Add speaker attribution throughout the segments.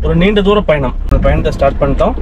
Speaker 1: ஒரு நீண்ட தூர பயணம். அந்த பயணத்தை ஸ்டார்ட் பண்ணிட்டோம்.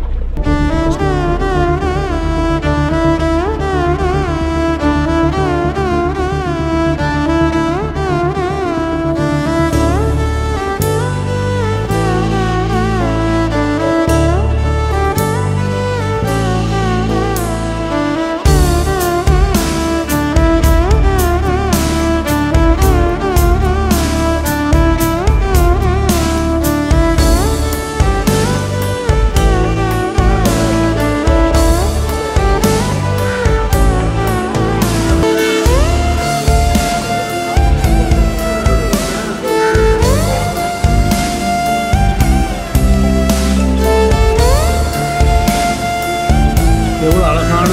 Speaker 1: எவ்வளோ அழகான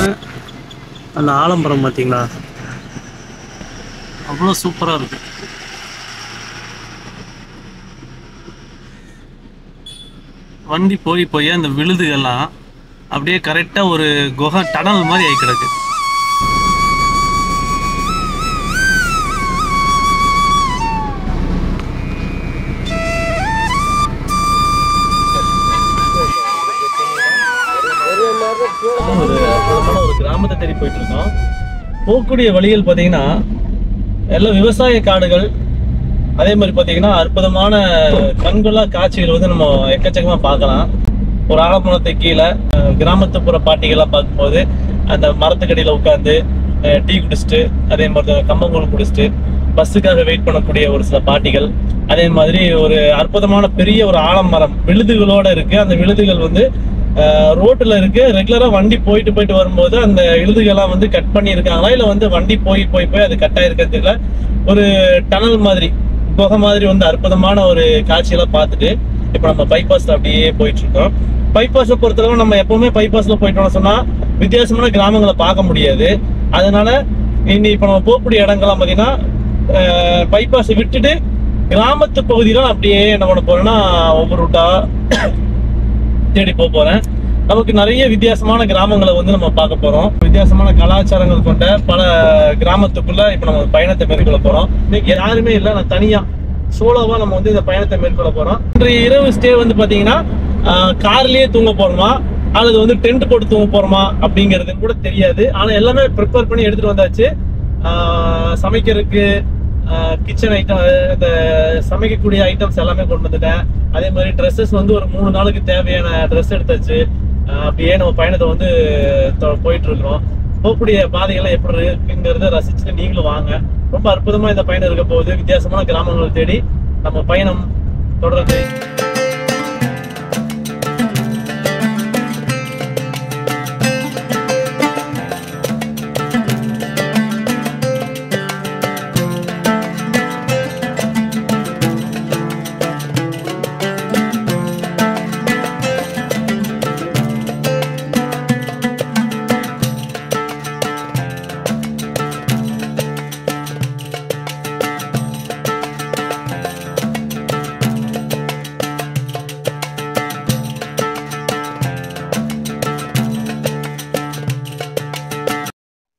Speaker 1: அந்த ஆலம்பரம் பார்த்தீங்களா, அவ்வளோ சூப்பராக இருக்கு. வண்டி போய் போய் அந்த விழுதுகள்லாம் அப்படியே கரெக்டாக ஒரு குகை டனல் மாதிரி ஆகி கிடக்கு. ஒரு கிராமத்தை தேடி போயிட்டு இருக்கோம். போகக்கூடிய வழிகள் பார்த்தீங்கன்னா எல்லாம் விவசாய காடுகள். அதே மாதிரி பார்த்தீங்கன்னா அற்புதமான கண்கொள்ளா காட்சிகள் வந்து நம்ம எக்கச்சக்கமா பார்க்கலாம். ஒரு ஆலமரத்தை கீழே கிராமத்துப்புற பாட்டிகள்லாம் பார்க்கும்போது அந்த மரத்துக்கடியில் உட்காந்து டீ குடிச்சிட்டு, அதே மாதிரி கம்பங்கூழ் குடிச்சிட்டு பஸ்ஸுக்காக வெயிட் பண்ணக்கூடிய ஒரு சில பாட்டிகள். அதே மாதிரி ஒரு அற்புதமான பெரிய ஒரு ஆலமரம் விழுதுகளோட இருக்கு. அந்த விழுதுகள் வந்து ரோட்டில் இருக்கு. ரெகுலரா வண்டி போயிட்டு வரும்போது அந்த விழுதுகள்லாம் வந்து கட் பண்ணி இருக்காங்களா, இல்லை வந்து வண்டி போய் அது கட் ஆயிருக்கிறதுல ஒரு டனல் மாதிரி குகை மாதிரி வந்து அற்புதமான ஒரு காட்சியெல்லாம் பார்த்துட்டு இப்போ நம்ம பைபாஸ்ல அப்படியே போயிட்டு இருக்கோம். பைபாஸை பொறுத்தளவு நம்ம எப்பவுமே பைபாஸ்ல போயிட்டோம்னு சொன்னா வித்தியாசமான கிராமங்களை பார்க்க முடியாது. அதனால இப்போ நம்ம போகக்கூடிய இடங்கள்லாம் பார்த்தீங்கன்னா பைபாஸை விட்டுட்டு கிராமத்து பகுதியில அப்படியே என்ன பண்ண போறோம்னா ஒவ்வொரு ரூட்டா தேடி போறேன். நமக்கு நிறைய வித்தியாசமான கிராமங்களை வந்து நம்ம பார்க்க போறோம். வித்தியாசமான கலாச்சாரங்கள் கொண்ட பல கிராமத்துக்குள்ள இப்ப நம்ம பயணத்தை மேற்கொள்ள போறோம். யாருமே இல்லை, நான் தனியா சோலோவா நம்ம வந்து இந்த பயணத்தை மேற்கொள்ள போறோம். இன்றைய இரவு ஸ்டே வந்து பாத்தீங்கன்னா கார்லயே தூங்க போறோமா அல்லது வந்து டென்ட் போட்டு தூங்க போறோமா அப்படிங்கிறது கூட தெரியாது. ஆனா எல்லாமே ப்ரிப்பேர் பண்ணி எடுத்துட்டு வந்தாச்சு. சமைக்கிறதுக்கு கிச்சன் ஐட்டம், இந்த சமைக்கக்கூடிய ஐட்டம்ஸ் எல்லாமே கொண்டு வந்துட்டேன். அதே மாதிரி ட்ரெஸ்ஸஸ் வந்து ஒரு 3 நாளுக்கு தேவையான ட்ரெஸ் எடுத்தாச்சு. அப்படியே நம்ம பயணத்தை வந்து போயிட்டு இருக்கிறோம். போகக்கூடிய பாதைகள்லாம் எப்படி இருக்குங்கிறத ரசிச்சுட்டு நீங்களும் வாங்க. ரொம்ப அற்புதமா இந்த பயணம் இருக்க போகுது. வித்தியாசமான கிராமங்களை தேடி நம்ம பயணம் தொடருது.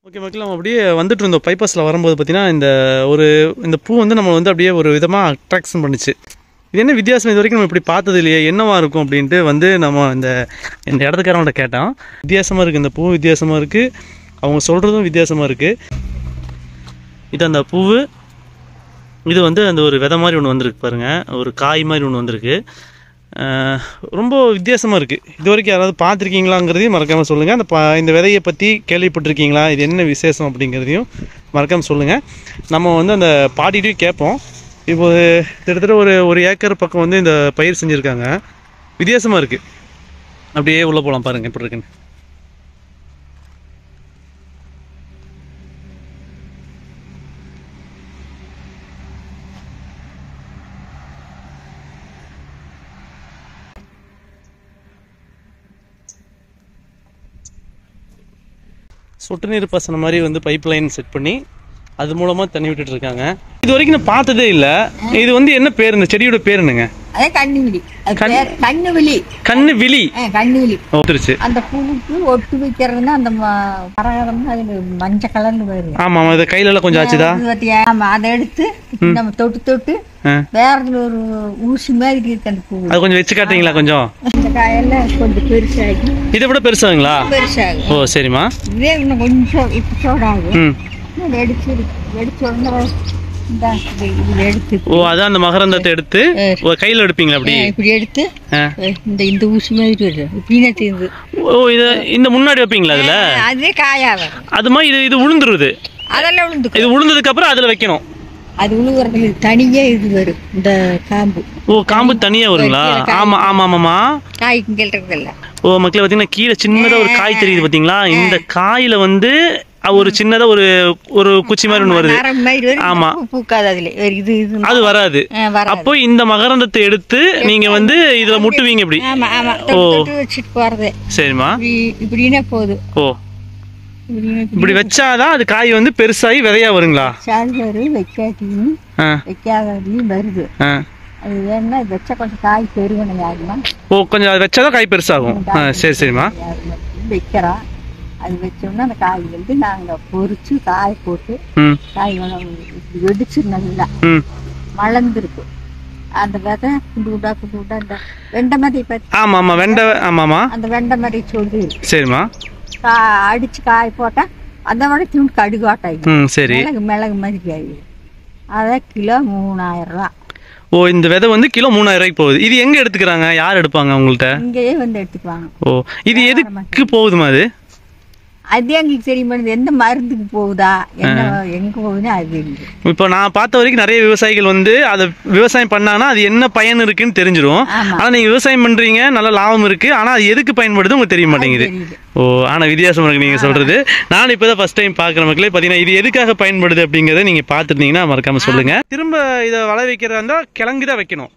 Speaker 1: ஓகே மக்கள், நம்ம அப்படியே வந்துட்டு இருந்தோம். பைபாஸில் வரும்போது பார்த்தீங்கன்னா இந்த பூ வந்து நம்ம வந்து அப்படியே ஒரு விதமாக அட்ராக்ஷன் பண்ணிச்சு. இது என்ன வித்தியாசம், இது வரைக்கும் நம்ம இப்படி பார்த்தது இல்லையே, என்னவா இருக்கும் அப்படின்ட்டு வந்து நம்ம இந்த இடத்துக்காரவங்கள்ட்ட கேட்டோம். வித்தியாசமாக இருக்குது, இந்த பூ வித்தியாசமாக இருக்குது, அவங்க சொல்கிறதும் வித்தியாசமாக இருக்குது. இது அந்த பூவு, இது வந்து அந்த ஒரு விதை மாதிரி ஒன்று வந்திருக்கு பாருங்கள், ஒரு காய் மாதிரி ஒன்று வந்திருக்கு. ரொம்ப வித்தியாசமாக இருக்குது. இது வரைக்கும் யாராவது பார்த்துருக்கீங்களாங்கிறதையும் மறக்காமல் சொல்லுங்கள். இந்த விதையை பற்றி கேள்விப்பட்டிருக்கீங்களா, இது என்ன விசேஷம் அப்படிங்கிறதையும் மறக்காமல் சொல்லுங்கள். நம்ம வந்து அந்த பாட்டிகிட்டையும் கேட்போம். இப்போ கிட்டத்தட்ட ஒரு ஏக்கர் பக்கம் வந்து இந்த பயிர் செஞ்சுருக்காங்க. வித்தியாசமாக இருக்குது. அப்படியே உள்ளே போகலாம் பாருங்கள் எப்படி இருக்குன்னு. சொட்டு நீர் பாசன மாதிரி வந்து பைப் லைன் செட் பண்ணி அது மூலமாக தண்ணி விட்டுட்டு இருக்காங்க. இது வரைக்கும் நான் பார்த்ததே இல்லை. இது வந்து என்ன பேர், இந்த செடியோட பேர் என்னங்க?
Speaker 2: அதே கண்ணுவிழி. கண்ணுவிழி.
Speaker 1: கண்ணுவிழி.
Speaker 2: கண்ணுவிழி.
Speaker 1: ஓத்துருச்சு.
Speaker 2: அந்த பூவுக்கு ஒட்டு வைக்கிறதுன்னா அந்த மரகதம் அது மஞ்சள் கலர்ல வருது.
Speaker 1: ஆமா அது கையில எல்லாம் கொஞ்சம் ஆச்சுதா?
Speaker 2: ஆமா அதை எடுத்து நம்ம தொட்டு தொட்டு வேற ஒரு ஊசி மாதிரி இருக்கு அந்த பூ.
Speaker 1: அது கொஞ்சம் வச்சு காட்டுறீங்களா கொஞ்சம்?
Speaker 2: இந்த காயெல்லாம் கொஞ்சம் பெருசாகி
Speaker 1: இதை விட பெருசாகுங்களா?
Speaker 2: பெருசாகும்.
Speaker 1: ஓ சரிம்மா.
Speaker 2: இதே இன்னும் கொஞ்சம் இப்ப சோடாகும். வெடிச்சு உடனே
Speaker 1: ஓ அதான் அந்த மகரந்தத்தை எடுத்து கையில எடுப்பீங்களா? அப்படி
Speaker 2: இப்படி எடுத்து இந்த ஊசி மாதிரி வருது.
Speaker 1: ஓ இது இந்த முன்னாடி வைப்பீங்களா? அதுல
Speaker 2: அதே காயாகும்.
Speaker 1: அது மாதிரி இது உளுந்துருது.
Speaker 2: அதெல்லாம் உளுந்து. இது
Speaker 1: உளுந்ததுக்கு அப்புறம் அதுல வைக்கணும்.
Speaker 2: அது உழுவுறதுக்கு தனியா இது வரும் இந்த காம்பு. ஓ
Speaker 1: காம்பு தனியா வருங்களா? ஆமா ஆமா ஆமாமா.
Speaker 2: காய்க்கு கேள்றதில்ல.
Speaker 1: ஓ மக்களே பாத்தீங்கன்னா கீழே சின்னதா ஒரு காய் தெரியுது பாத்தீங்களா? இந்த காயில வந்து ஒரு சின்னதா ஒரு குச்சி மாதிரி ஒண்ணு வருது. ஆமா
Speaker 2: பூக்காது அதுல இது
Speaker 1: அது வராது. அப்போ இந்த மகரந்தத்தை எடுத்து நீங்க வந்து இதுல முட்டுவீங்க இப்படி.
Speaker 2: ஆமா ஆமா தொட்டு வச்சிட்டு போறது.
Speaker 1: சரிம்மா.
Speaker 2: இப்படினா போகுது. ஓ
Speaker 1: இப்படி வச்சாதான் அது காய் வந்து பெருசாகி விதையா வருங்களா?
Speaker 2: வைக்காதையும் வருது. அது வேணா வச்சா கொஞ்சம் காய் பெருகணும் ஆகுமா?
Speaker 1: ஓ கொஞ்சம் அது வச்சாதான் காய் பெருசாகும். சரி சரிம்மா.
Speaker 2: வைக்கிறோம். அது வச்சோம்னா அந்த காய் வந்து நாங்க பொறிச்சு காய போட்டு காய் வெடிச்சு நல்லா மலர்ந்துருக்கு. அந்த விதை குண்டு குண்டா இந்த வெண்டை மாதிரி.
Speaker 1: ஆமா ஆமா வெண்டை. ஆமாமா
Speaker 2: அந்த வெண்டை மாதிரி சொல்லி.
Speaker 1: சரிம்மா.
Speaker 2: அடிச்சு காய போட்டா அந்த மாதிரி துண்டு கடுகாட்டாயும்.
Speaker 1: சரி.
Speaker 2: மிளகு மாதிரி ஆகி அத கிலோ 3000 ரூபா.
Speaker 1: ஓ இந்த விதை வந்து கிலோ 3000 ரூபாய்க்கு போகுது. இது எங்க எடுத்துக்கிறாங்க? யார் எடுப்பாங்க உங்கள்ட்ட?
Speaker 2: இங்கேயே வந்து எடுத்துக்குவாங்க.
Speaker 1: ஓ இது எதுக்கு போகுதுமா?
Speaker 2: அது எங்களுக்கு தெரியுமா எந்த மருந்துக்கு போகுதா என்ன எங்க போகுதுன்னு அது.
Speaker 1: இப்போ நான் பார்த்த வரைக்கும் நிறைய விவசாயிகள் வந்து அதை விவசாயம் பண்ணாங்கன்னா அது என்ன பயன் இருக்குன்னு தெரிஞ்சிடும். ஆனா நீங்க விவசாயம் பண்றீங்க, நல்ல லாபம் இருக்கு, ஆனா அது எதுக்கு பயன்படுது உங்களுக்கு தெரிய மாட்டேங்குது. ஓ ஆனா வித்தியாசம் இருக்கு நீங்க சொல்றது. நான் இப்பதான் ஃபர்ஸ்ட் டைம் பாக்குற மக்களே. பாத்தீங்கன்னா இது எதுக்காக பயன்படுது அப்படிங்கறத நீங்க பாத்துட்டீங்கன்னா மறக்காம சொல்லுங்க. திரும்ப இதை வளர வைக்கிறதா இருந்தா கிழங்கு தான் வைக்கணும்.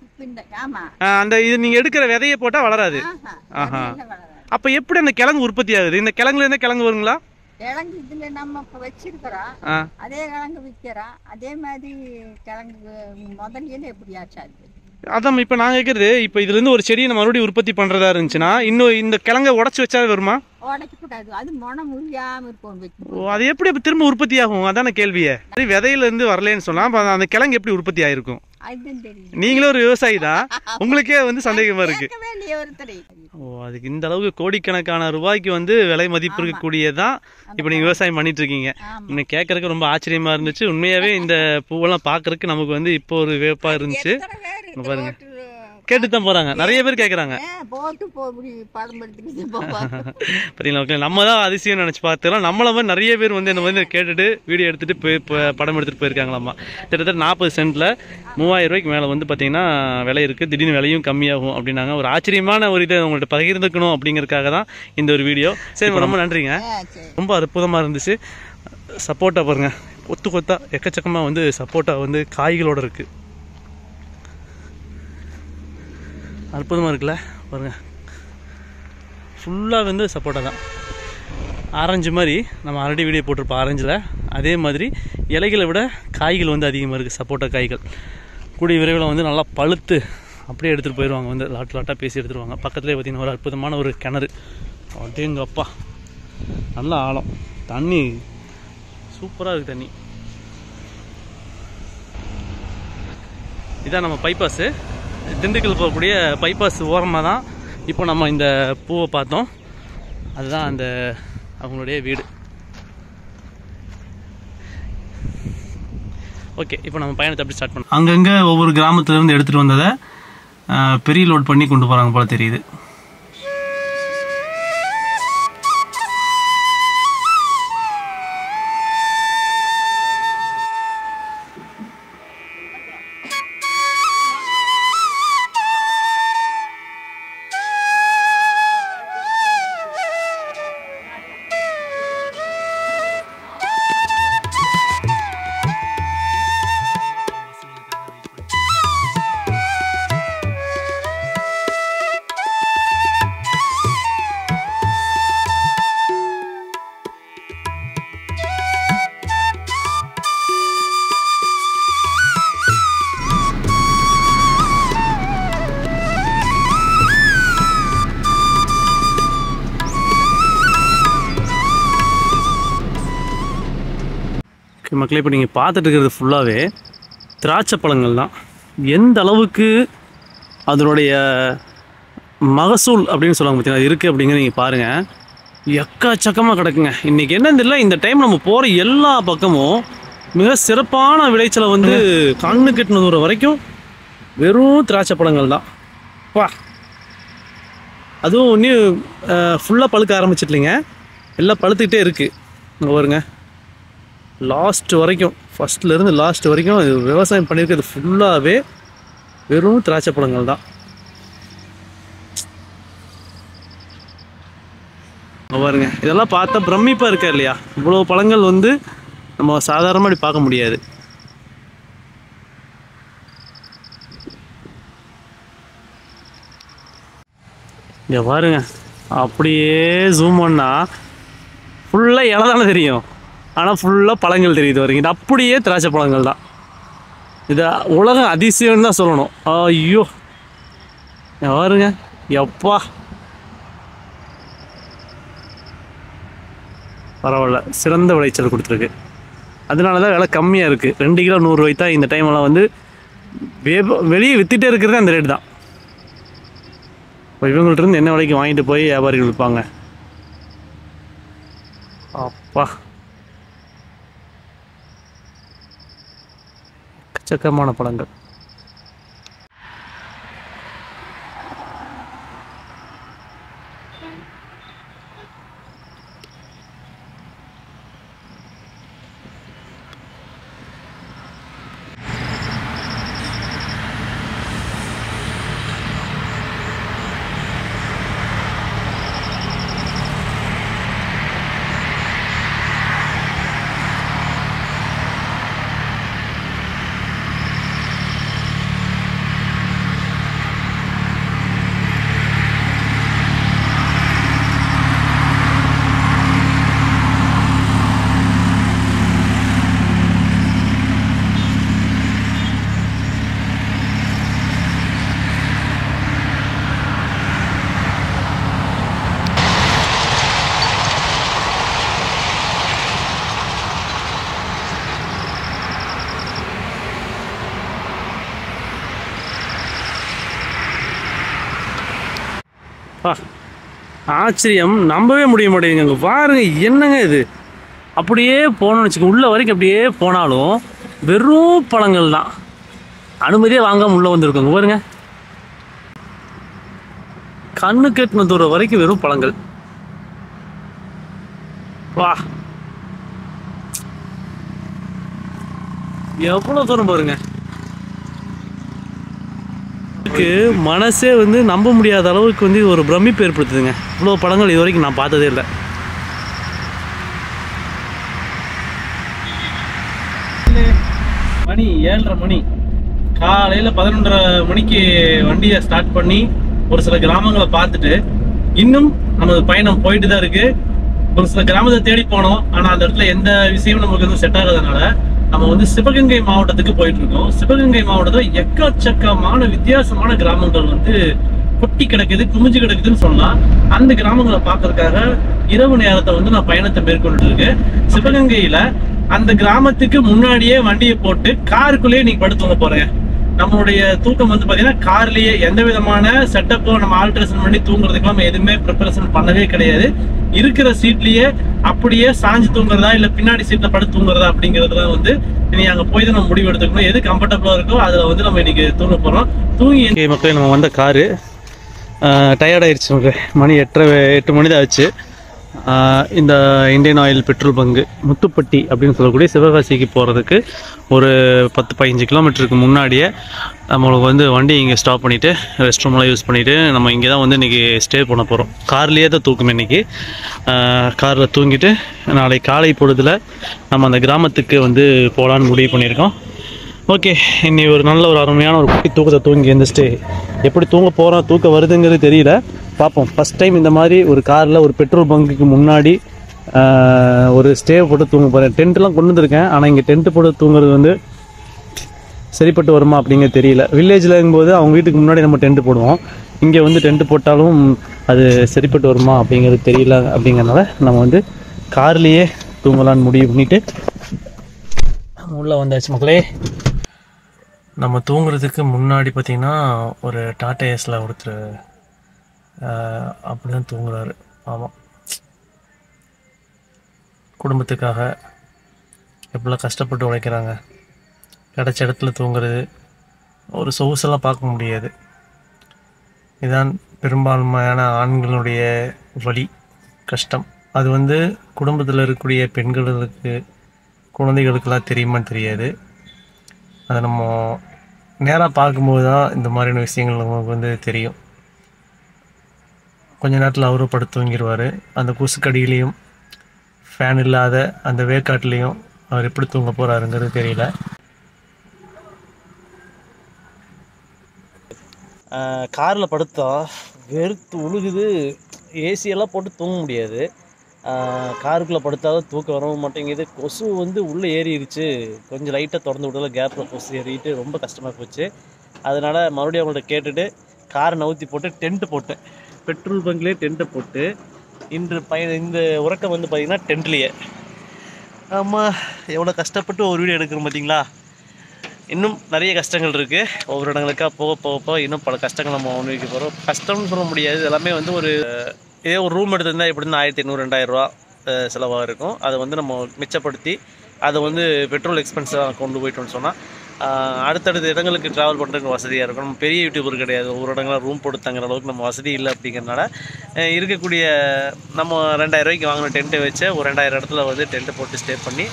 Speaker 1: அந்த இது நீங்க எடுக்கிற விதையை போட்டா வளராது. ஆஹா. அப்ப எப்படி அந்த கிழங்கு உற்பத்தி ஆகுது? இந்த கிழங்குல இருந்து கிழங்கு வருங்களா?
Speaker 2: கிழங்கு இதுல நம்ம இப்ப வச்சிருக்கிறோம். அதே கிழங்கு விற்கிறோம். அதே மாதிரி கிழங்கு முதல்ல எப்படி ஆச்சாது?
Speaker 1: அதான் இப்ப நான் கேக்குறது, இப்ப இதுல இருந்து ஒரு செடியை நம்ம மறுபடியும் உற்பத்தி பண்றதா இருந்துச்சுன்னா இன்னும் இந்த கிழங்கை உடச்சு வச்சாவே வருமா? உடைக்க கூடாது. அது மனம் முறியாம இருக்கும். ஓ அது எப்படி திரும்ப உற்பத்தி ஆகும்? அதான கேள்வியே. விதையில இருந்து வரலன்னு சொன்னா அந்த கிழங்கு எப்படி உற்பத்தி ஆயிருக்கும்? நீங்களும் ஒரு விவசாயி தான், உங்களுக்கே வந்து சந்தேகமா இருக்கு. ஓ அதுக்கு இந்த அளவுக்கு கோடிக்கணக்கான ரூபாய்க்கு வந்து விலை மதிப்பு இருக்கக்கூடியதான் இப்ப நீங்க விவசாயம் பண்ணிட்டு இருக்கீங்க. இன்னும் கேட்கறதுக்கு ரொம்ப ஆச்சரியமா இருந்துச்சு. உண்மையாவே இந்த பூவெல்லாம் பாக்குறதுக்கு நமக்கு வந்து இப்போ ஒரு வேப்பா இருந்துச்சு. பாருங்க கேட்டுதான் போறாங்க, நிறைய பேர் கேக்குறாங்க. நம்ம தான் அதிசயம் நினைச்சு பார்த்துக்கலாம். நம்மள மாதிரி நிறைய பேர் வந்து இந்த மாதிரி கேட்டுட்டு வீடியோ எடுத்துட்டு படம் எடுத்துட்டு போயிருக்காங்களாமா. கிட்டத்தட்ட 40 சென்ட்ல 3000 ரூபாய்க்கு மேல வந்து பாத்தீங்கன்னா விலை இருக்கு. திடீர்னு விலையும் கம்மியாகும் அப்படின்னாங்க. ஒரு ஆச்சரியமான ஒரு இதை உங்கள்கிட்ட பகிர்ந்துக்கணும் அப்படிங்கறதுக்காக தான் இந்த ஒரு வீடியோ. சரி ரொம்ப நன்றிங்க, ரொம்ப அற்புதமா இருந்துச்சு. சப்போட்டா பாருங்க, கொத்து கொத்தா எக்கச்சக்கமா வந்து சப்போட்டா வந்து காய்களோட இருக்கு. அற்புதமாக இருக்குல்ல பாருங்க. ஃபுல்லாக வந்து சப்போட்டா தான். ஆரஞ்சு மாதிரி நம்ம ஆல்ரெடி வீடியோ போட்டிருப்போம் ஆரஞ்சில், அதே மாதிரி இலைகளை விட காய்கள் வந்து அதிகமாக இருக்குது. சப்போட்டா காய்கள் கூடிய விரைவில் வந்து நல்லா பழுத்து அப்படியே எடுத்துகிட்டு போயிடுவாங்க. வந்து லாட்டாக பேசி எடுத்துருவாங்க. பக்கத்துலேயே பார்த்திங்கன்னா ஒரு அற்புதமான ஒரு கிணறு. அப்படிங்க அப்பா நல்ல ஆழம், தண்ணி சூப்பராக இருக்குது தண்ணி. இதான் நம்ம பைபாஸு, திண்டுக்கல் போகக்கூடிய பைபாஸ் ஓரமாக தான் இப்போ நம்ம இந்த பூவை பார்த்தோம். அதுதான் அந்த அவங்களுடைய வீடு. ஓகே இப்போ நம்ம பயணத்தை அப்படி ஸ்டார்ட் பண்ணோம். அங்கங்கே ஒவ்வொரு கிராமத்துலேருந்து எடுத்துகிட்டு வந்ததை பெரிய லோட் பண்ணி கொண்டு போகிறாங்க போல தெரியுது. மக்களே இப்போ நீங்கள் பார்த்துட்டு இருக்கிறது ஃபுல்லாகவே திராட்சை பழங்கள் தான். எந்த அளவுக்கு அதனுடைய மகசூல் அப்படின்னு சொல்லுவாங்க பார்த்தீங்கன்னா இருக்குது அப்படிங்கிற நீங்கள் பாருங்கள். எக்கச்சக்கமாக கிடக்குங்க. இன்றைக்கி என்னன்னு தெரியல, இந்த டைம் நம்ம போகிற எல்லா பக்கமும் மிக சிறப்பான விளைச்சலை வந்து கண்ணு கெட்டின தூரம் வரைக்கும் வெறும் திராட்சை பழங்கள் தான். வா, அதுவும் இன்னும் ஃபுல்லாக பழுக்க ஆரம்பிச்சிட்லிங்க, எல்லாம் பழுத்துக்கிட்டே இருக்குது. இங்கே பாருங்க, லாஸ்ட் வரைக்கும், ஃபஸ்ட்லேருந்து லாஸ்ட் வரைக்கும் இது விவசாயம் பண்ணியிருக்கிறது ஃபுல்லாகவே வெறும் திராட்சை பழங்கள் தான். பாருங்க, இதெல்லாம் பார்த்தா பிரமிப்பாக இருக்கா இல்லையா? இவ்வளோ பழங்கள் வந்து நம்ம சாதாரணமாக இப்படி பார்க்க முடியாது. இங்கே பாருங்க, அப்படியே ஜூம் பண்ணால் ஃபுல்லாக இலை தானே தெரியும், ஆனால் ஃபுல்லாக பழங்கள் தெரியுது. வரீங்க, இது அப்படியே திராட்சை பழங்கள் தான். இது உலக அதிசயம்னு தான் சொல்லணும். ஐயோ பாருங்க, எப்பா பரவாயில்ல, சிறந்த விளைச்சல் கொடுத்துருக்கு. அதனால தான் விலை கம்மியாக இருக்குது. 2 கிலோ 100 ரூபாய் தான். இந்த டைமெல்லாம் வந்து வெளியே விற்றுட்டே இருக்கிறதே அந்த ரேட்டு தான். இப்போ இவங்கள்ட்ட என்ன விலைக்கு வாங்கிட்டு போய் வியாபாரிகள் விற்பாங்க. அப்பா, எக்கச்சக்கமான பழங்கள். ஆச்சரியம், நம்பவே முடிய மாட்டேங்குங்க. அங்கே பாருங்க, என்னங்க இது? அப்படியே போனோம்னு வச்சுக்கோங்க, உள்ள வரைக்கும் அப்படியே போனாலும் வெறும் பழங்கள் தான். அனுமதியே வாங்காமல் உள்ளே வந்துருக்கோங்க. பாருங்க, கண்ணு கெட்டின தூரம் வரைக்கும் வெறும் பழங்கள். வா, எவ்வளோ தூரம் பாருங்க. மனசே வந்து நம்ப முடியாத அளவுக்கு வந்து ஒரு பிரமிப்பு ஏற்படுத்துதுங்க. இவ்வளோ பழங்கள் இது வரைக்கும் நான் பார்த்ததே இல்லை. மணி 7:30 மணி, காலையில் 11:30 மணிக்கு வண்டியை ஸ்டார்ட் பண்ணி ஒரு சில கிராமங்களை பார்த்துட்டு இன்னும் நமது பயணம் போயிட்டு தான் இருக்கு. ஒரு சில கிராமத்தை தேடி போனோம், ஆனால் அந்த இடத்துல எந்த விஷயமும் நமக்கு வந்து செட் ஆகாதனால நம்ம வந்து சிவகங்கை மாவட்டத்துக்கு போயிட்டு இருக்கோம். சிவகங்கை மாவட்டத்தில் எக்கச்சக்கமான வித்தியாசமான கிராமங்கள் வந்து கொட்டி கிடக்குது, குமிஞ்சு கிடக்குதுன்னு சொன்னா, அந்த கிராமங்களை பார்க்கறதுக்காக இரவு நேரத்தை வந்து நான் பயணத்தை மேற்கொண்டு இருக்கேன். சிவகங்கையில அந்த கிராமத்துக்கு முன்னாடியே வண்டியை போட்டு காருக்குள்ளேயே நீங்க படுத்துவங்க போறேன். நம்மளுடைய தூக்கம் வந்து பாத்தீங்கன்னா கார்லயே எந்த விதமான செட்டப்பும் நம்ம ஆல்ட்ரேஷன் பண்ணி தூங்குறதுக்கு நம்ம எதுவுமே ப்ரிப்பரேஷன் பண்ணவே கிடையாது. இருக்கிற சீட்லயே அப்படியே சாஞ்சு தூங்குறதா இல்ல பின்னாடி சீட்ல படுத்து தூங்குறதா அப்படிங்கறதுலாம் வந்து நீ அங்க போய் தான் நம்ம முடிவு எடுத்துக்கணும். எது கம்ஃபர்டபுளா இருக்கோ அதுல வந்து நம்ம இன்னைக்கு தூங்க போறோம். தூங்கி மக்களே, நம்ம வந்த காரு டயர்ட் ஆயிடுச்சு. மணி 8 மணி தான் ஆச்சு. இந்த Indian oil petrol bunk Muthupatti அப்படின்னு சொல்லக்கூடிய சிவகாசிக்கு போகிறதுக்கு ஒரு 10-15 கிலோமீட்டருக்கு முன்னாடியே நம்மளுக்கு வந்து வண்டி இங்கே ஸ்டாப் பண்ணிவிட்டு ரெஸ்ட் ரூம்லாம் யூஸ் பண்ணிவிட்டு நம்ம இங்கே தான் வந்து இன்றைக்கி ஸ்டே பண்ண போகிறோம். கார்லேயே தான் தூக்கம் இன்றைக்கி. காரில் தூங்கிட்டு நாளை காலை பொழுதில் நம்ம அந்த கிராமத்துக்கு வந்து போகலான்னு முடிவு பண்ணியிருக்கோம். ஓகே, இன்னி ஒரு நல்ல ஒரு அருமையான ஒரு குட்டி தூக்கத்தை தூங்கி எழுந்திரிச்சிட்டு எப்படி தூங்க போகிறோம், தூக்கம் வருதுங்கிறது தெரியல, பார்ப்போம். ஃபஸ்ட் டைம் இந்த மாதிரி ஒரு காரில் ஒரு பெட்ரோல் பங்குக்கு முன்னாடி ஒரு ஸ்டே போட்டு தூங்க போகிறேன். டென்ட்லாம் கொண்டு வந்திருக்கேன், ஆனால் இங்கே டென்ட்டு போட்டு தூங்குறது வந்து சரிப்பட்டு வருமா அப்படிங்கிறது தெரியல. வில்லேஜில்ங்கும்போது அவங்க வீட்டுக்கு முன்னாடி நம்ம டென்ட்டு போடுவோம், இங்கே வந்து டென்ட்டு போட்டாலும் அது சரிப்பட்டு வருமா அப்படிங்கிறது தெரியல. அப்படிங்கிறதுனால நம்ம வந்து கார்லேயே தூங்கலான்னு முடிவு பண்ணிவிட்டு உள்ளே வந்தாச்சு மக்களே. நம்ம தூங்குறதுக்கு முன்னாடி பார்த்திங்கன்னா ஒரு டாடா ஏஸில் ஒருத்தர் அப்படி தான் தூங்குறாரு. ஆமாம், குடும்பத்துக்காக எப்படிலாம் கஷ்டப்பட்டு உழைக்கிறாங்க. கிடச்ச இடத்துல தூங்குறது, ஒரு சொகுசெல்லாம் பார்க்க முடியாது. இதுதான் பெரும்பான்மையான ஆண்களுடைய வலி, கஷ்டம். அது வந்து குடும்பத்தில் இருக்கக்கூடிய பெண்களுக்கு, குழந்தைகளுக்கெல்லாம் தெரியுமான்னு தெரியாது. அதை நம்ம நேராக பார்க்கும்போது தான் இந்த மாதிரியான விஷயங்கள் நமக்கு வந்து தெரியும். கொஞ்ச நேரத்தில் அவரும் படுத்து தூங்கிடுவார். அந்த கொசுக்கடியிலையும் ஃபேன் இல்லாத அந்த வேக்காட்லேயும் அவர் எப்படி தூங்க போகிறாருங்கிறது தெரியல. காரில் படுத்தா வெறுத்து உழுகுது. ஏசியெல்லாம் போட்டு தூங்க முடியாது. காருக்குள்ளே படுத்தாலும் தூக்கம் வரவும் மாட்டேங்குது. கொசு வந்து உள்ளே ஏறிடுச்சு. கொஞ்சம் லைட்டாக திறந்து விடல, கேப்பில் கொசு ஏறிட்டு ரொம்ப கஷ்டமாக போச்சு. அதனால் மறுபடியும் அவங்கள்ட்ட கேட்டுட்டு காரை நவுத்தி போட்டு டென்ட்டு போட்டேன். பெட்ரோல் பங்க்லேயே டென்ட்டை போட்டு இந்த உறக்கம் வந்து பார்த்திங்கன்னா டென்ட்லேயே. ஆமாம், எவ்வளோ கஷ்டப்பட்டு ஒரு வீடியோ எடுக்கிறோம் பார்த்தீங்களா. இன்னும் நிறைய கஷ்டங்கள் இருக்குது. ஒவ்வொரு இடங்களுக்காக போக இன்னும் பல கஷ்டங்கள் நம்ம அனுபவிக்க போகிறோம். கஷ்டம்னு சொல்ல முடியாது. எல்லாமே வந்து இதே ஒரு ரூம் எடுத்திருந்தால் எப்படி இருந்தால் 1500-2000 ரூபா செலவாக இருக்கும். அதை வந்து நம்ம மிச்சப்படுத்தி அதை வந்து பெட்ரோல் எக்ஸ்பென்ஸாக கொண்டு போயிட்டோம்னு சொன்னால் அடுத்தடுத்த இடங்களுக்கு ட்ராவல் பண்ணுறதுக்கு வசதியாக இருக்கும். நம்ம பெரிய யூடியூபர் கிடையாது. ஒவ்வொரு இடங்களாக ரூம் போட்டு தங்குற அளவுக்கு நம்ம வசதி இல்லை. அப்படிங்கிறனால இருக்கக்கூடிய நம்ம 2000 ரூபாய்க்கு வாங்கின டென்ட்டை வச்சு ஒரு 2000 இடத்துல வந்து டென்ட்டை போட்டு ஸ்டே பண்ணி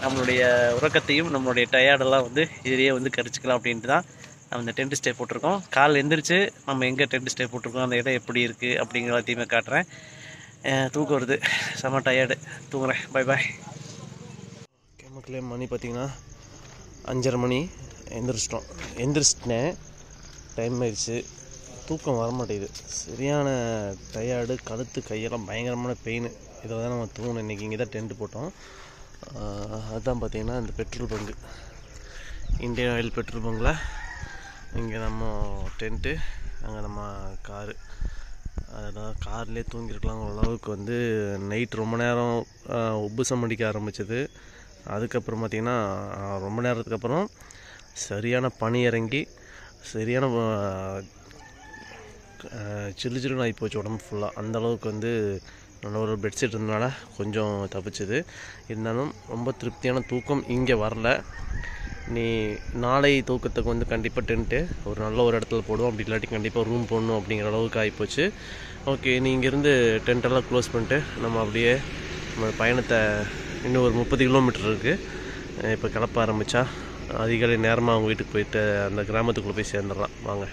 Speaker 1: நம்மளுடைய உறக்கத்தையும் நம்மளுடைய டயர்டெல்லாம் வந்து இதிலேயே வந்து கரிச்சிக்கலாம் அப்படின்ட்டு தான் நம்ம இந்த டென்ட் ஸ்டே போட்டிருக்கோம். காலைல எந்திரிச்சு நம்ம எங்கே டென்ட் ஸ்டே போட்டிருக்கோம், அந்த இடம் எப்படி இருக்குது அப்படிங்கிற எல்லாத்தையுமே காட்டுறேன். தூக்கம் வருது, செம்ம டயர்டு, தூங்குறேன். Bye bye. மக்களே, மணி பார்த்திங்கன்னா 5:30 மணி. எந்திரிச்சிட்டேன். டைம் ஆயிடுச்சு. தூக்கம் வரமாட்டேங்குது. சரியான டயர்டு, கழுத்து கையெல்லாம் பயங்கரமான பெயின். இதில் தான் நம்ம தூங்கணும். இன்றைக்கி இங்கே தான் டென்ட் போட்டோம். அதுதான் பார்த்திங்கன்னா இந்த petrol bunk, Indian oil petrol பங்கில். இங்கே நம்ம டென்ட்டு, அங்கே நம்ம காரு. அதனால் கார்லேயே தூங்கியிருக்கலாம். ஓரளவுக்கு வந்து நைட் ரொம்ப நேரம் உப்புசம் அடிக்க ஆரம்பிச்சது. அதுக்கப்புறம் பார்த்திங்கன்னா ரொம்ப நேரத்துக்கு அப்புறம் சரியான பனி இறங்கி சரியான சில்லு சில்லுன்னு ஆகி போச்சு உடம்பு ஃபுல்லாக. அந்தளவுக்கு வந்து நல்ல ஒரு பெட்ஷீட் இருந்தனால கொஞ்சம் தப்பிச்சுது. இருந்தாலும் ரொம்ப திருப்தியான தூக்கம் இங்கே வரல. நீ நாளை தூக்கத்துக்கு வந்து கண்டிப்பாக டென்ட்டு ஒரு நல்ல ஒரு இடத்துல போடுவோம். அப்படி இல்லாட்டி கண்டிப்பாக ரூம் போடணும் அப்படிங்கிற அளவுக்கு ஆகிப்போச்சு. ஓகே, நீ இங்கேருந்து டென்ட்டெல்லாம் க்ளோஸ் பண்ணிட்டு நம்ம அப்படியே நம்ம பயணத்தை இன்னும் ஒரு 30 கிலோமீட்டர் இருக்குது. இப்போ கிளப்ப ஆரம்பித்தா அதிகாலை நேரமாக அவங்க வீட்டுக்கு போயிட்டு அந்த கிராமத்துக்குள்ளே போய் சேர்ந்துடலாம். வாங்க.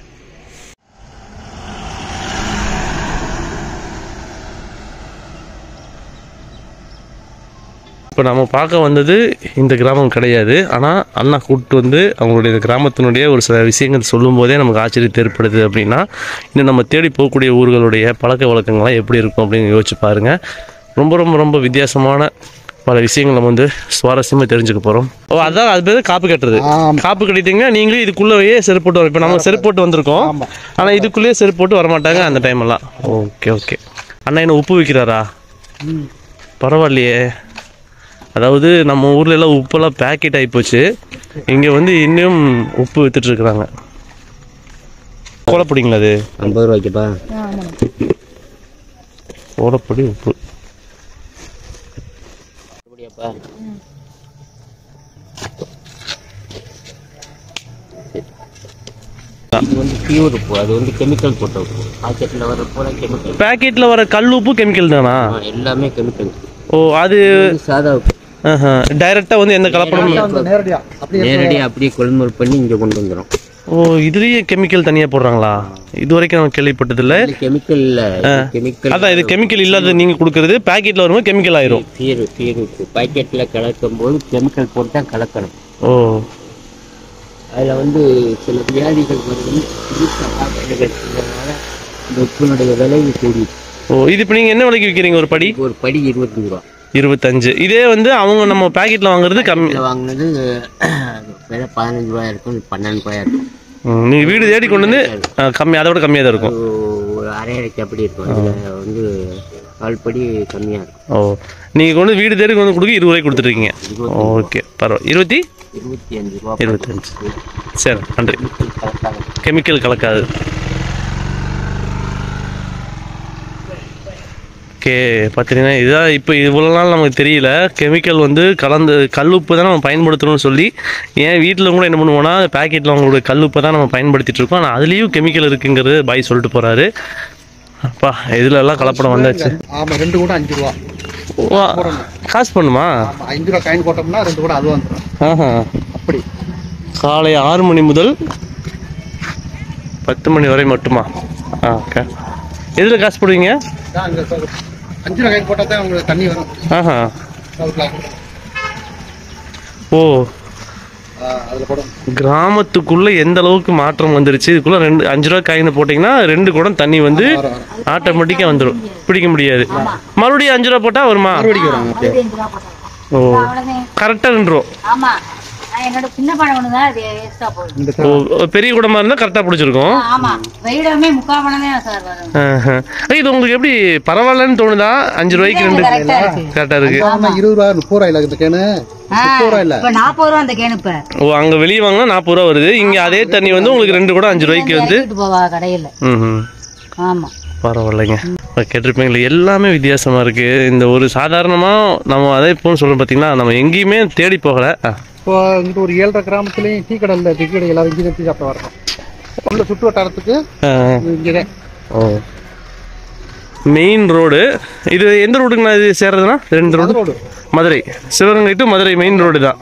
Speaker 1: இப்போ நம்ம பார்க்க வந்தது இந்த கிராமம் கிடையாது. ஆனால் அண்ணா கூப்பிட்டு வந்து அவங்களுடைய இந்த கிராமத்தினுடைய ஒரு சில விஷயங்கள் சொல்லும் போதே நமக்கு ஆச்சரியத்தை ஏற்படுது. அப்படின்னா இன்னும் நம்ம தேடி போகக்கூடிய ஊர்களுடைய பழக்க வழக்கங்கள்லாம் எப்படி இருக்கும் அப்படின்னு யோசிச்சு பாருங்கள். ரொம்ப ரொம்ப ரொம்ப வித்தியாசமான பல விஷயங்கள் நம்ம வந்து சுவாரஸ்யமாக தெரிஞ்சுக்க போகிறோம். அதான் அது பேர் காப்பு கட்டுறது. காப்பு கட்டிட்டீங்கன்னா நீங்களே இதுக்குள்ளேயே செருப்பு போட்டு வரும். இப்போ நம்ம செருப்பு போட்டு வந்திருக்கோம், ஆனால் இதுக்குள்ளேயே செருப்பு போட்டு வரமாட்டாங்க அந்த டைமெல்லாம். Okay okay. அண்ணா என்ன உப்பு விற்கிறாரா? பரவாயில்லையே. அதாவது நம்ம ஊர்ல எல்லாம் உப்பெல்லாம் பேக்கெட் ஆகி போச்சு. இங்கே வந்து இன்னும் உப்பு வித்துட்டு இருக்கிறாங்க. கோலப்பொடிங்களா அது? 50 ரூபாய்க்குப்பா. கோலப்பொடி உப்பு. பேக்கெட்ல வர கல் உப்பு கெமிக்கல் தானா? எல்லாமே கெமிக்கல். ஓ, அது சாதா உப்பு. டைரக்டா வந்து எந்த கலப்படமும் நேரடியா அப்படியே கொள்முதல் பண்ணி இங்க கொண்டு வந்துரும். ஓ, இதுலயே கெமிக்கல் தனியா போடுறாங்களா? இது வரைக்கும் நான் கேள்விப்பட்டது இல்ல. கெமிக்கல் இல்ல, கெமிக்கல் அதான். இது கெமிக்கல் இல்லாத நீங்க கொடுக்கறது பேக்கெட்ல வரும்போது கெமிக்கல் ஆயிரும். பேக்கெட்ல கலக்கும் போது கெமிக்கல் போட்டு தான் கலக்கணும். ஓ, அதுல வந்து சில வியாதிகள் வருது. இந்த உப்பினுடைய விலை கூடி. ஓ, இது இப்ப நீங்க என்ன விலைக்கு விற்கிறீங்க? ஒரு படி 25 ரூபா. 25. இதே வந்து அவங்க நம்ம பேக்கெட்ல வாங்குறது கம்மி. வாங்குனது விலை 15 ரூபாயா இருக்கும், 12 ரூபாயா இருக்கும். நீங்க வீடு தேடி கொண்டு வந்து கம்மி, அதை விட கம்மியா தான் இருக்கும். ஒரு அரைக்கு அப்படி இருக்கும். அதுல வந்து
Speaker 3: கால்படி கம்மியாக இருக்கும்.
Speaker 1: ஓ, நீங்கள் கொண்டு வீடு தேடி கொண்டு கொடுக்க 20 ரூபாய்க்கு கொடுத்துருக்கீங்க. ஓகே, பரவாயில்ல.
Speaker 3: 25 ரூபா.
Speaker 1: 25. சரி, நன்றி. கெமிக்கல் கலக்காது. ஓகே, பார்த்தீங்கன்னா இதுதான் இப்போ இவ்வளோ நாள் நமக்கு தெரியல. கெமிக்கல் வந்து கலந்து கல்லுப்பு தான் நம்ம பயன்படுத்தணும்னு சொல்லி, ஏன் வீட்டில் கூட என்ன பண்ணுவோம்னா பேக்கெட்டில் அவங்களோட கல்லுப்பை தான் நம்ம பயன்படுத்திட்டு இருக்கோம். ஆனால் அதுலேயும் கெமிக்கல் இருக்குங்கிறது பாய் சொல்லிட்டு போகிறாரு. அப்பா, இதில் எல்லாம் கலப்படம் வந்தாச்சு.
Speaker 4: ஆமாம், 2 கூட 5 ரூபா.
Speaker 1: காசு பண்ணுமா?
Speaker 4: 5 ரூபா காயின் போட்டோம்னா 2 கூட அது வந்துடும்.
Speaker 1: ஆஹா,
Speaker 4: அப்படி
Speaker 1: காலை 6 மணி முதல் 10 மணி வரை மட்டுமா? ஓகே. எதில் காசு போடுவீங்க?
Speaker 4: 5 ரூபா காயின் போட்டால் தான் உங்களுக்கு தண்ணி வரும்.
Speaker 1: ஆஹா, ஓ,
Speaker 4: அதில் போடும்.
Speaker 1: கிராமத்துக்குள்ள எந்த அளவுக்கு மாற்றம் வந்துருச்சு. இதுக்குள்ள 5 ரூபா காயின் போட்டிங்கன்னா 2 குடம் தண்ணி வந்து ஆட்டோமேட்டிக்காக வந்துடும். பிடிக்க முடியாது. மறுபடியும் 5 ரூபா போட்டால் வருமா? ஓ, கரெக்டாக 2 ரூபா.
Speaker 2: ஆமா, என்னோட சின்ன பழம் ஒண்ணுதான் அது எக்ஸ்ட்ரா போடுது.
Speaker 1: ஓ, பெரிய குடமா இருந்தால் கரெக்டாக பிடிச்சிருக்கும்.
Speaker 2: ஆமா, வெயிடமே 3/4 பழம் தான் சார் வரும்.
Speaker 1: இது உங்களுக்கு எப்படி பரவாயில்லன்னு தோணுதா? 5 ரூபாய்க்கு 2 கரெக்டாக இருக்கு.
Speaker 4: 20 ரூபா 30 ரூபா இல்லை இந்த கேனு. 30 ரூபா இல்லை,
Speaker 2: 40 ரூபா அந்த கேனு. இப்ப
Speaker 1: ஓ, அங்கே வெளியே வாங்கினா 40 ரூபா வருது. இங்கே அதே தண்ணி வந்து உங்களுக்கு 2 கூட 5 ரூபாய்க்கு வந்து
Speaker 2: போவா கடையில். ஆமா,
Speaker 1: பரவாயில்லைங்க. கேட்டிருப்பீங்களா, எல்லாமே வித்தியாசமா இருக்கு. இந்த ஒரு சாதாரணமா நம்ம அதே போன்னு சொல்றோம் பார்த்தீங்களா, நம்ம எங்கேயுமே தேடி போகல.
Speaker 4: இப்போ இங்கிட்ட ஒரு 7.5 கிராமத்துலேயும் டீ கடை இல்லை. டீ கடை எல்லாரும் இங்கே டீ சாப்பிட வரணும். உள்ள சுற்று வட்டாரத்துக்கு இங்கே. ஓ,
Speaker 1: மெயின் ரோடு இது. எந்த ரோடுங்கண்ணா இது சேர்றதுன்னா? 2 road. Madurai, Sivaganga to Madurai main road தான்.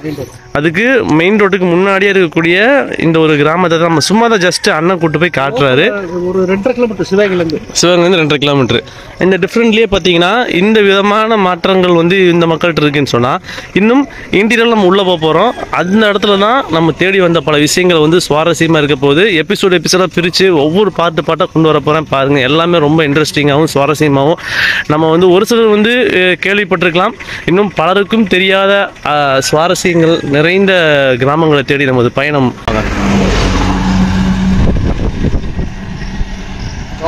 Speaker 1: அதுக்கு மெயின் ரோட்டுக்கு முன்னாடியே இருக்கக்கூடிய இந்த ஒரு கிராமத்தை தான் நம்ம சும்மா தான் ஜஸ்ட் அண்ணன் கூட்டு போய் காட்டுறாரு.
Speaker 4: ஒரு 2.5 கிலோமீட்டர் சிவகங்கைலேருந்து
Speaker 1: 2.5 கிலோமீட்டர். இந்த டிஃப்ரெண்ட்லேயே பார்த்தீங்கன்னா இந்த விதமான மாற்றங்கள் வந்து இந்த மக்கள்கிட்ட இருக்குன்னு சொன்னால், இன்னும் இன்டீரியல் நம்ம உள்ளே போக போகிறோம். அந்த இடத்துல தான் நம்ம தேடி வந்த பல விஷயங்கள் வந்து சுவாரஸ்யமாக இருக்க போகுது. எபிசோடாக பிரித்து ஒவ்வொரு பாட்டாக கொண்டு வர போகிறேன். பாருங்கள், எல்லாமே ரொம்ப இன்ட்ரெஸ்டிங்காகவும் சுவாரஸ்யமாகவும் நம்ம வந்து ஒரு சிலர் வந்து கேள்விப்பட்டிருக்கலாம், இன்னும் பலருக்கும் தெரியாத சுவாரஸ்யங்கள் நிறைந்த கிராமங்களை தேடி நமது பயணம்.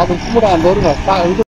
Speaker 4: அது கூட அந்த ஒரு